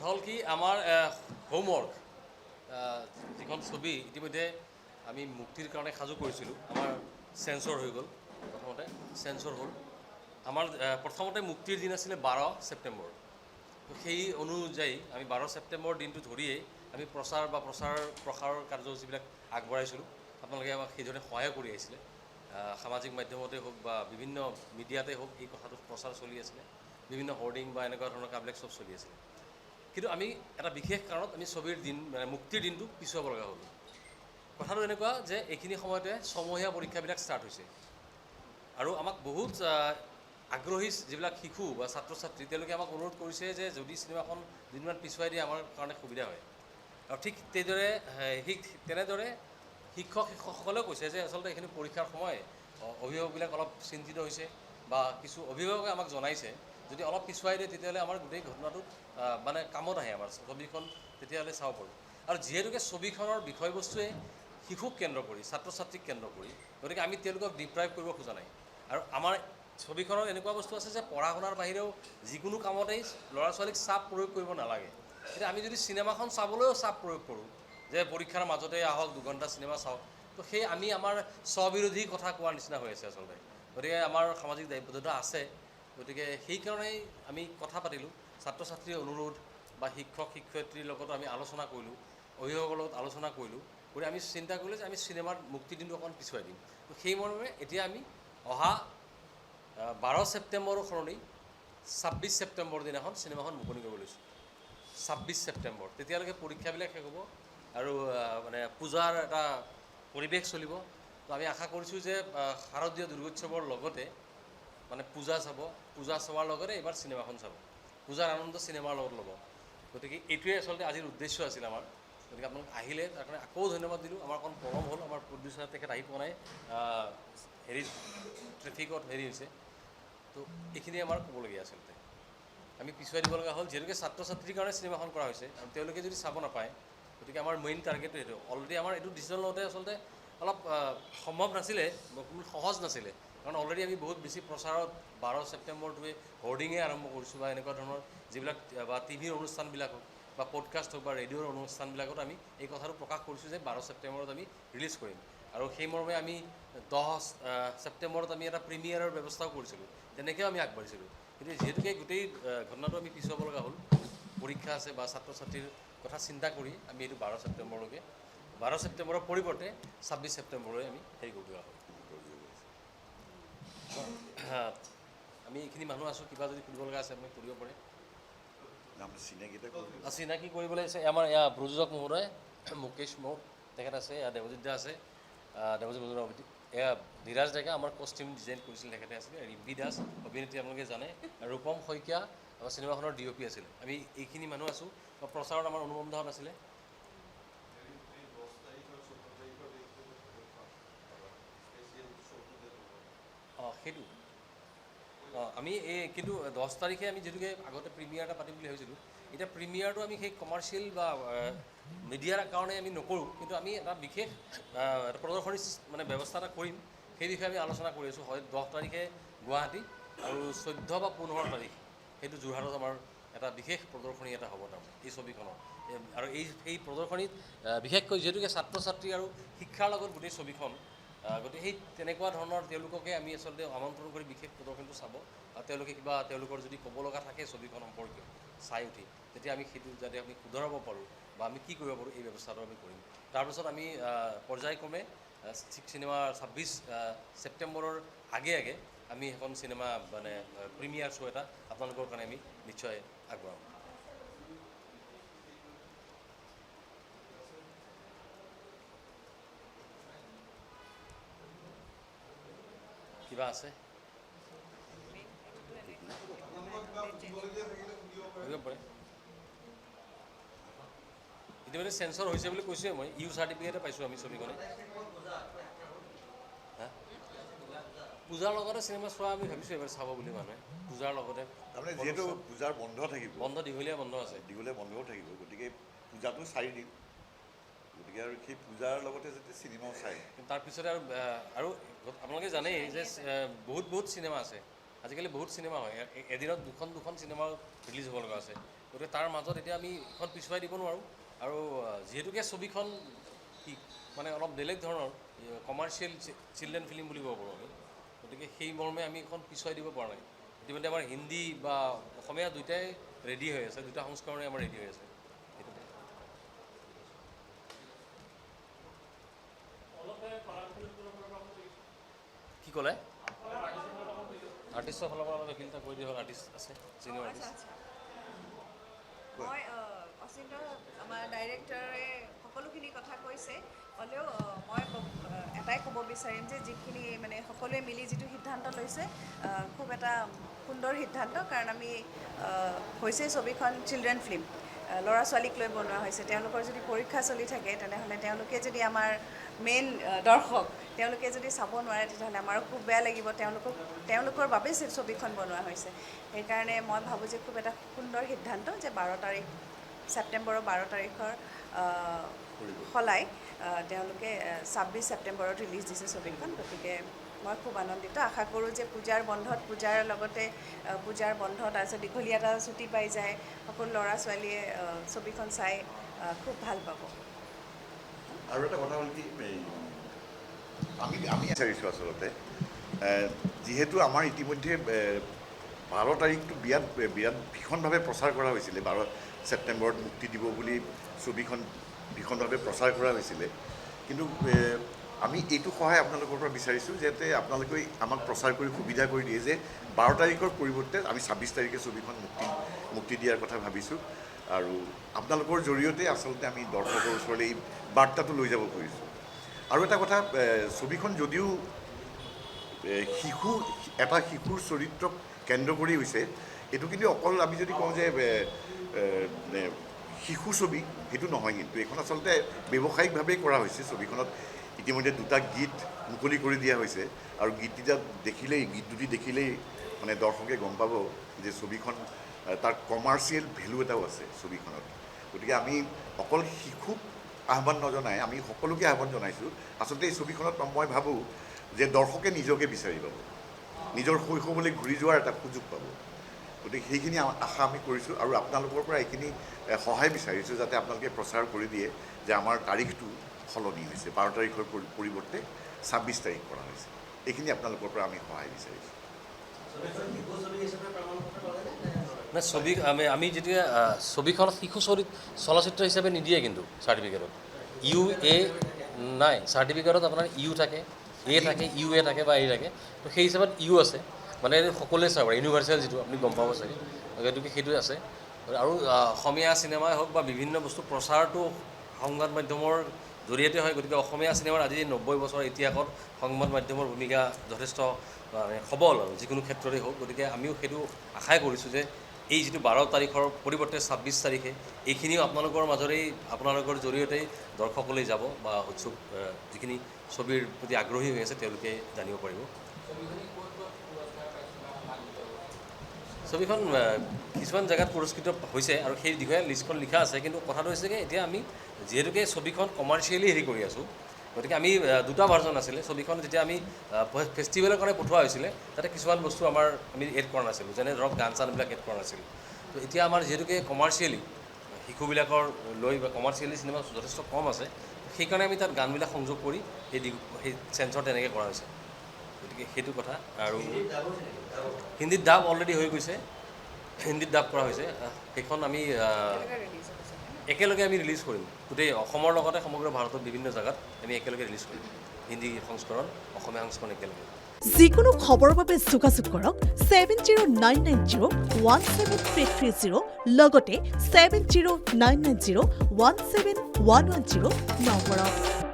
হ'ল কি আমাৰ হোমৱৰ্ক যিখন ছবি ইতিমধ্যে আমি মুক্তিৰ কাৰণে সাজু কৰিছিলোঁ। আমাৰ চেঞ্চৰ হৈ গ'ল, প্ৰথমতে চেঞ্চৰ হ'ল। আমাৰ প্ৰথমতে মুক্তিৰ দিন আছিলে 12 ছেপ্টেম্বৰ। সেই অনুযায়ী আমি 12 ছেপ্টেম্বৰ দিনটো ধৰিয়েই আমি প্ৰসাৰৰ কাৰ্যসূচীবিলাক আগবঢ়াইছিলোঁ। আপোনালোকে আমাক সেইধৰণে সহায় কৰি আহিছিলে। সামাজিক মাধ্যমতে হওক বা বিভিন্ন মিডিয়াতে হওক এই কথাটো প্ৰচাৰ চলি আছিলে। বিভিন্ন হৰ্ডিং বা এনেকুৱা ধৰণৰ কামবিলাক চব চলি আছিলে। কিন্তু আমি এটা বিশেষ কাৰণত আমি ছবিৰ দিন মানে মুক্তিৰ দিনটো পিছুৱাব লগা হ'ল। কথাটো এনেকুৱা যে এইখিনি সময়তে ছমহীয়া পৰীক্ষাবিলাক ষ্টাৰ্ট হৈছে আৰু আমাক বহুত আগ্ৰহী যিবিলাক শিশু বা ছাত্ৰ ছাত্ৰী তেওঁলোকে আমাক অনুৰোধ কৰিছে যে যদি চিনেমাখন দুদিনমান পিছুৱাই দিয়ে আমাৰ কাৰণে সুবিধা হয়। আৰু ঠিক তেনেদৰে শিক্ষকসকলেও কৈছে যে আচলতে এইখিনি পৰীক্ষাৰ সময় অভিভাৱকবিলাক অলপ চিন্তিত হৈছে বা কিছু অভিভাৱকে আমাক জনাইছে যদি অলপ পিছুৱাই দিয়ে তেতিয়াহ'লে আমাৰ গোটেই ঘটনাটো মানে কামত আহে, আমাৰ ছবিখন তেতিয়াহ'লে চাব পাৰোঁ। আৰু যিহেতুকে ছবিখনৰ বিষয়বস্তুৱে শিশুক কেন্দ্ৰ কৰি ছাত্ৰ ছাত্ৰীক কেন্দ্ৰ কৰি, গতিকে আমি তেওঁলোকক ডিপ্ৰাইভ কৰিব খোজা নাই। আৰু আমাৰ ছবিখনৰ এনেকুৱা বস্তু আছে যে পঢ়া শুনাৰ বাহিৰেও যিকোনো কামতেই ল'ৰা ছোৱালীক চাপ প্ৰয়োগ কৰিব নালাগে। এতিয়া আমি যদি চিনেমাখন চাবলৈও চাপ প্ৰয়োগ কৰোঁ যে পৰীক্ষাৰ মাজতে আহক 2 ঘণ্টা চিনেমা চাওক, তো সেই আমি আমাৰ স্ববিৰোধী কথা কোৱাৰ নিচিনা হৈ আছে আচলতে। গতিকে আমাৰ সামাজিক দায়বদ্ধতা আছে। গতিকে সেইকাৰণেই আমি কথা পাতিলোঁ, ছাত্ৰ ছাত্ৰীৰ অনুৰোধ বা শিক্ষক শিক্ষয়িত্ৰীৰ লগত আমি আলোচনা কৰিলোঁ, অভিভাৱকৰ লগত আলোচনা কৰিলোঁ। গতিকে আমি চিন্তা কৰিলোঁ যে আমি চিনেমাৰ মুক্তিৰ দিনটো অকণ পিছুৱাই দিম। তো সেই মৰ্মে এতিয়া আমি অহা 12 ছেপ্টেম্বৰৰ সলনি 26 ছেপ্টেম্বৰ দিনাখন চিনেমাখন মুকলি কৰিব লৈছোঁ। 26 ছেপ্টেম্বৰ তেতিয়ালৈকে পৰীক্ষাবিলাক শেষ হ'ব আৰু মানে পূজাৰ এটা পৰিৱেশ চলিব। তো আমি আশা কৰিছোঁ যে শাৰদীয় দুৰ্গোৎসৱৰ লগতে মানে পূজা চোৱাৰ লগতে এইবাৰ চিনেমাখন চাব, পূজাৰ আনন্দ চিনেমাৰ লগত ল'ব। গতিকে এইটোৱে আচলতে আজিৰ উদ্দেশ্য আছিল আমাৰ। গতিকে আপোনালোক আহিলে তাৰ কাৰণে আকৌ ধন্যবাদ দিলোঁ। আমাৰ অকণ পলম হ'ল, আমাৰ প্ৰডিউচাৰ তেখেত আহি পোৱা নাই, ট্ৰেফিকত হৈছে। তো এইখিনি আমাৰ ক'বলগীয়া আচলতে। আমি পিছুৱাই দিব লগা হ'ল যিহেতুকে ছাত্ৰ ছাত্ৰীৰ কাৰণে চিনেমাখন কৰা হৈছে আৰু তেওঁলোকে যদি চাব নাপায়, গতিকে আমাৰ মেইন টাৰ্গেটটো সেইটো। অলৰেডি আমাৰ এইটো ডিচিশ্যন লওঁতে আচলতে অলপ সম্ভৱ নাছিলে, সহজ নাছিলে, কাৰণ অলৰেডি আমি বহুত বেছি প্ৰচাৰত 12 ছেপ্টেম্বৰটোৱে হৰ্ডিঙে আৰম্ভ কৰিছোঁ বা এনেকুৱা ধৰণৰ যিবিলাক বা টিভিৰ অনুষ্ঠানবিলাক হওক বা পডকাষ্ট হওক বা ৰেডিঅ'ৰ অনুষ্ঠানবিলাকত আমি এই কথাটো প্ৰকাশ কৰিছোঁ যে 12 ছেপ্টেম্বৰত আমি ৰিলিজ কৰিম। আৰু সেই মৰ্মে আমি 10 ছেপ্টেম্বৰত আমি এটা প্ৰিমিয়াৰৰ ব্যৱস্থাও কৰিছিলোঁ, তেনেকৈও আমি আগবাঢ়িছিলোঁ। কিন্তু যিহেতুকে গোটেই ঘটনাটো আমি পিছুৱাব লগা হ'ল, পৰীক্ষা আছে বা ছাত্ৰ ছাত্ৰীৰ কথা চিন্তা কৰি আমি এইটো 12 ছেপ্টেম্বৰলৈকে 12 ছেপ্টেম্বৰৰ পৰিৱৰ্তে 26 ছেপ্টেম্বৰলৈ আমি হেৰি কৰি দিয়া হ'ল। আমি এইখিনি মানুহ আছোঁ, কিবা যদি সুধিব লগা আছে আপুনি সুধিব পাৰে। চিনাকি কৰিবলৈ আছে আমাৰ প্ৰযোজক মহোদয় মুকেশ মহোদয় তেখেত আছে, দেৱজিৎ দা আছে, দেৱজিৎ মজুমদাৰ, ধীৰাজ ডেকা আমাৰ কষ্টিউম ডিজাইন কৰিছিল তেখেতে আছিলে, ৰিম্পী দাস অভিনেত্ৰী আপোনালোকে জানে, ৰূপম শইকীয়া আমাৰ চিনেমাখনৰ DOP আছিলে। আমি এইখিনি মানুহ আছোঁ। প্ৰচাৰত আমাৰ অনুবন্ধন আছিলে। সেইটো আমি কিন্তু 10 তাৰিখে আমি যিহেতুকে আগতে প্ৰিমিয়াৰ এটা পাতিম বুলি ভাবিছিলোঁ, এতিয়া প্ৰিমিয়াৰটো আমি সেই কমাৰ্চিয়েল বা মিডিয়াৰ কাৰণে আমি নকৰোঁ, কিন্তু আমি এটা বিশেষ এটা প্ৰদৰ্শনী মানে ব্যৱস্থা এটা কৰিম। সেই বিষয়ে আমি আলোচনা কৰি আছোঁ। হয় 10 তাৰিখে গুৱাহাটী আৰু 14 বা 15 তাৰিখ সেইটো যোৰহাটত আমাৰ এটা বিশেষ প্ৰদৰ্শনী এটা হ'ব তাৰমানে এই ছবিখনৰ। আৰু এই প্ৰদৰ্শনীত বিশেষকৈ যিহেতুকে ছাত্ৰ ছাত্ৰী আৰু শিক্ষাৰ লগত গোটেই ছবিখন, গতিকে সেই তেনেকুৱা ধৰণৰ তেওঁলোককে আমি আচলতে আমন্ত্ৰণ কৰি বিশেষ প্ৰদৰ্শনীটো চাব। আৰু তেওঁলোকে কিবা তেওঁলোকৰ যদি ক'ব লগা থাকে ছবিখন সম্পৰ্কীয় চাই উঠি, তেতিয়া আমি সেইটো যাতে আমি শুধৰাব পাৰোঁ বা আমি কি কৰিব পাৰোঁ এই ব্যৱস্থাটো আমি কৰিম। তাৰপিছত আমি পৰ্যায়ক্ৰমে চিনেমা 26 ছেপ্টেম্বৰৰ আগে আমি এখন চিনেমা মানে প্ৰিমিয়াৰ শ্ব' এটা আপোনালোকৰ কাৰণে আমি নিশ্চয় আগবঢ়াম। কিবা আছে পাৰে। ইতিমধ্যে চেঞ্চৰ হৈছে বুলি কৈছোঁৱে মই, ইউ চাৰ্টিফিকেটে পাইছোঁ আমি ছবিখনে। পূজাৰ লগতে চিনেমা চোৱা আমি ভাবিছোঁ এবাৰ চাব বুলি মানুহে, পূজাৰ লগতে। যিহেতু পূজাৰ বন্ধ থাকিব, দীঘলীয়া বন্ধ আছে, দীঘলীয়া বন্ধও থাকিব, গতিকে পূজাটো 4 দিন, গতিকে আৰু সেই পূজাৰ লগতে যাতে চিনেমাও চায়। তাৰপিছতে আৰু আপোনালোকে জানেই যে বহুত চিনেমা আছে আজিকালি, বহুত চিনেমা হয়, এদিনত দুখন চিনেমা ৰিলিজ হ'ব লগা আছে। তো গতিকে তাৰ মাজত এতিয়া আমি এখন পিছুৱাই দিব নোৱাৰোঁ আৰু যিহেতুকে ছবিখন কি মানে অলপ বেলেগ ধৰণৰ কমাৰ্চিয়েল চিলড্ৰেন ফিল্ম বুলি ক'ব পাৰোঁ আমি গতিকে সেই মৰ্মে আমি এখন পিছুৱাই দিব পৰা নাই ইতিমধ্যে আমাৰ হিন্দী বা অসমীয়া দুয়োটাই ৰেডি হৈ আছে দুটা সংস্কৰণে আমাৰ ৰেডি হৈ আছে কি ক'লে আৰ্টিষ্টৰ ফালৰ পৰা অলপ এইখিনিতে কৈ দিয়া হ'ল আৰ্টিষ্ট আছে চিনিয়ৰ আৰ্টিষ্ট মই অচিন্ত আমাৰ ডাইৰেক্টৰে সকলোখিনি কথা কৈছে হ'লেও মই এটাই ক'ব বিচাৰিম যে যিখিনি মানে সকলোৱে মিলি যিটো সিদ্ধান্ত লৈছে খুব এটা সুন্দৰ সিদ্ধান্ত কাৰণ আমি হৈছে ছবিখন চিলড্ৰেন ফিল্ম ল'ৰা ছোৱালীক লৈ বনোৱা হৈছে তেওঁলোকৰ যদি পৰীক্ষা চলি থাকে তেনেহ'লে তেওঁলোকে যদি আমাৰ মেইন দৰ্শক তেওঁলোকে যদি চাব নোৱাৰে তেতিয়াহ'লে আমাৰো খুব বেয়া লাগিব তেওঁলোকৰ বাবে ছবিখন বনোৱা হৈছে সেইকাৰণে মই ভাবোঁ যে খুব এটা সুন্দৰ সিদ্ধান্ত যে 12 তাৰিখ ছেপ্টেম্বৰৰ 12 তাৰিখৰ সলাই তেওঁলোকে 26 ছেপ্টেম্বৰত ৰিলিজ দিছে ছবিখন গতিকে মই খুব আনন্দিত আশা কৰোঁ যে পূজাৰ বন্ধত পূজাৰ বন্ধ তাৰপিছত দীঘলীয়া এটা ছুটি পাই যায় সকলো ল'ৰা ছোৱালীয়ে ছবিখন চাই খুব ভাল পাব আৰু এটা কথা হ'ল কি আমি বিচাৰিছোঁ আচলতে যিহেতু আমাৰ ইতিমধ্যে 12 তাৰিখটো বিৰাট ভীষণভাৱে প্ৰচাৰ কৰা হৈছিলে 12 ছেপ্টেম্বৰত মুক্তি দিব বুলি ছবিখন ভীষণভাৱে প্ৰচাৰ কৰা হৈছিলে কিন্তু আমি এইটো সহায় আপোনালোকৰ পৰা বিচাৰিছোঁ যাতে আপোনালোকে আমাক প্ৰচাৰ কৰি সুবিধা কৰি দিয়ে যে 12 তাৰিখৰ পৰিৱৰ্তে আমি 26 তাৰিখে ছবিখন মুক্তি দিয়াৰ কথা ভাবিছোঁ আৰু আপোনালোকৰ জৰিয়তে আচলতে আমি দৰ্শকৰ ওচৰলৈ এই বাৰ্তাটো লৈ যাব খুজিছোঁ আৰু এটা কথা ছবিখন যদিও শিশুৰ চৰিত্ৰক কেন্দ্ৰ কৰি হৈছে এইটো কিন্তু অকল আমি যদি কওঁ যে শিশু ছবি সেইটো নহয় কিন্তু এইখন আচলতে ব্যৱসায়িকভাৱেই কৰা হৈছে ছবিখনত ইতিমধ্যে দুটা গীত মুকলি কৰি দিয়া হৈছে আৰু গীত দুটি দেখিলেই মানে দৰ্শকে গম পাব যে ছবিখন তাৰ কমাৰ্চিয়েল ভেলু এটাও আছে ছবিখনত গতিকে আমি অকল শিশুক আহ্বান নজনাই আমি সকলোকে আহ্বান জনাইছোঁ আচলতে এই ছবিখনত মই ভাবোঁ যে দৰ্শকে নিজকে বিচাৰি পাব নিজৰ শৈশৱলৈ ঘূৰি যোৱাৰ এটা সুযোগ পাব গতিকে সেইখিনি আশা আমি কৰিছোঁ আৰু আপোনালোকৰ পৰা এইখিনি সহায় বিচাৰিছোঁ যাতে আপোনালোকে প্ৰচাৰ কৰি দিয়ে যে আমাৰ তাৰিখটো সলনি হৈছে 12 তাৰিখৰ পৰিৱৰ্তে 26 তাৰিখ কৰা হৈছে এইখিনি আপোনালোকৰ পৰা আমি সহায় বিচাৰিছোঁ নাই আমি যেতিয়া ছবিখনত শিশু চলচ্চিত্ৰ হিচাপে নিদিয়ে কিন্তু চাৰ্টিফিকেটত নাই চাৰ্টিফিকেটত আপোনাৰ থাকে এ থাকে বা এ থাকে তো সেই হিচাপত আছে মানে সকলোৱে চাব পাৰে ইউনিভাৰ্চেল যিটো আপুনি গম পাব চাগে গতিকে সেইটো আছে আৰু অসমীয়া চিনেমাই হওক বা বিভিন্ন বস্তু প্ৰচাৰটো সংবাদ মাধ্যমৰ জৰিয়তে হয় গতিকে অসমীয়া চিনেমাৰ আজি 90 বছৰ ইতিহাসত সংবাদ মাধ্যমৰ ভূমিকা যথেষ্ট সবল আৰু যিকোনো ক্ষেত্ৰতে হওক গতিকে আমিও সেইটো আশাই কৰিছোঁ যে এই যিটো 12 তাৰিখৰ পৰিৱৰ্তে 26 তাৰিখে এইখিনিও আপোনালোকৰ মাজৰেই আপোনালোকৰ জৰিয়তেই দৰ্শকলৈ যাব বা উৎসুক যিখিনি ছবিৰ প্ৰতি আগ্ৰহী হৈ আছে তেওঁলোকে জানিব পাৰিব ছবিখন কিছুমান জেগাত পুৰস্কৃত হৈছে আৰু সেই বিষয়ে লিষ্টখন লিখা আছে কিন্তু কথাটো হৈছে কি এতিয়া আমি যিহেতুকে ছবিখন কমাৰ্চিয়েলি হেৰি কৰি আছোঁ গতিকে আমি দুটা ভাৰ্জন আছিলে ছবিখন যেতিয়া আমি ফেষ্টিভেলৰ কাৰণে পঠোৱা হৈছিলে তাতে কিছুমান বস্তু আমি এড কৰা নাছিলোঁ যেনে ধৰক গান চানবিলাক এড কৰা নাছিলোঁ তো এতিয়া আমাৰ যিহেতুকে কমাৰ্চিয়েলি শিশুবিলাকৰ লৈ বা কমাৰ্চিয়েলি চিনেমা যথেষ্ট কম আছে সেইকাৰণে আমি তাত গানবিলাক সংযোগ কৰি সেই চেঞ্চৰ তেনেকৈ কৰা হৈছে গতিকে সেইটো কথা আৰু হিন্দীত ডাব অলৰেডি হৈ গৈছে হিন্দীত ডাব কৰা হৈছে সেইখন আমি একেলগে আমি ৰিলিজ কৰিম গোটেই অসমৰ লগতে সমগ্ৰ ভাৰতত বিভিন্ন জেগাত আমি একেলগে ৰিলিজ কৰিম হিন্দী সংস্কৰণ অসমীয়া সংস্কৰণ একেলগে যিকোনো খবৰৰ বাবে যোগাযোগ কৰক 7099017330 লগতে 7099017110 নম্বৰত